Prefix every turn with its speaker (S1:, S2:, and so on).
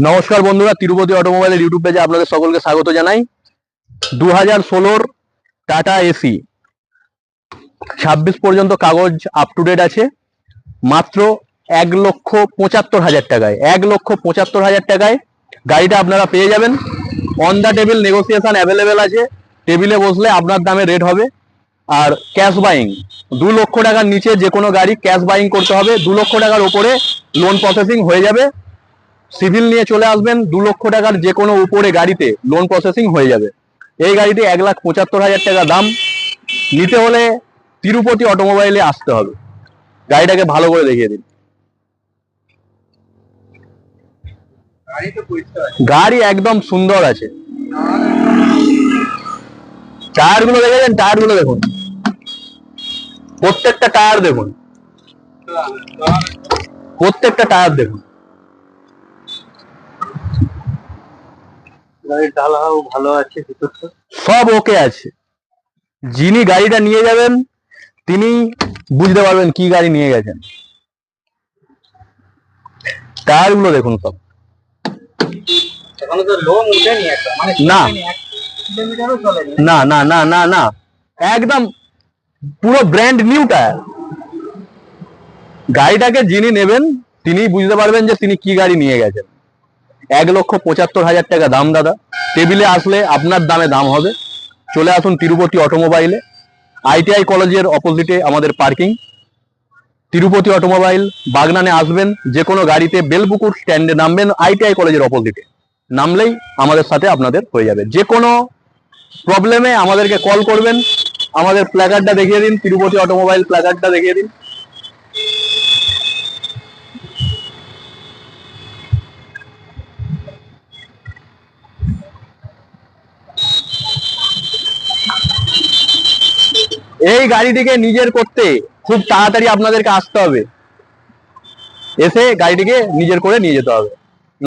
S1: নমস্কার বন্ধুরা, তিরুপতি অটোমোবাইলের ইউটিউব পেজে আপনাদের সকলকে স্বাগত জানাই। 2016 টাটা এসি 26 পর্যন্ত কাগজ আপ টু ডেট আছে। মাত্র 1,75,000 টাকায়, 1,75,000 টাকায় গাড়িটা আপনারা পেয়ে যাবেন। On the table negotiation available আছে। টেবিলে বসলে আপনার দামে রেট হবে। আর ক্যাশ বাইং 2 লক্ষ টাকার নিচে যে কোনো গাড়ি ক্যাশ বাইং করতে হবে। 2 লক্ষ টাকার উপরে লোন প্রসেসিং হয়ে যাবে। সিভিল নিয়ে চলে আসবেন, 2 লক্ষ টাকার যে কোনো উপরে গাড়িতে লোন প্রসেসিং হয়ে যাবে। এই গাড়িটি 1,75,000 টাকা দাম। নিতে হলে তিরুপতি অটোমোবাইলে আসতে হবে। গাড়িটাকে ভালো করে দেখিয়ে দিন। গাড়ি একদম সুন্দর আছে। টায়ার গুলো দেখেছেন? টায়ার গুলো দেখুন, প্রত্যেকটা টায়ার দেখুন, প্রত্যেকটা টায়ার দেখুন। গাড়ির ডালাও ভালো আছে, সব ওকে আছে। যিনি গাড়িটা নিয়ে যাবেন তিনি বুঝতে পারবেন কি গাড়ি নিয়ে গেছেন। টায়ার গুলো দেখুন সব। না না না না না না, একদম পুরো ব্র্যান্ড নিউ টায়ার। গাড়িটাকে যিনি নেবেন তিনি বুঝতে পারবেন যে তিনি কি গাড়ি নিয়ে গেছেন। 1,75,000 টাকা দাম দাদা। টেবিলে আসলে আপনার দামে দাম হবে। চলে আসুন তিরুপতি অটোমোবাইলে। ITI কলেজের অপোজিটে আমাদের পার্কিং। তিরুপতি অটোমোবাইল, বাগনানে আসবেন, যে কোনো গাড়িতে বেলপুকুর স্ট্যান্ডে নামবেন, ITI কলেজের অপোজিটে নামলেই আমাদের সাথে আপনাদের হয়ে যাবে। যে কোনো প্রবলেমে আমাদেরকে কল করবেন। আমাদের প্ল্যাকার্ডটা দেখিয়ে দিন, তিরুপতি অটোমোবাইল প্ল্যাকার্ডটা দেখিয়ে দিন। এই গাড়িটিকে নিজের করতে খুব তাড়াতাড়ি আপনাদেরকে আসতে হবে, এসে গাড়িটিকে নিজের করে নিয়ে যেতে হবে।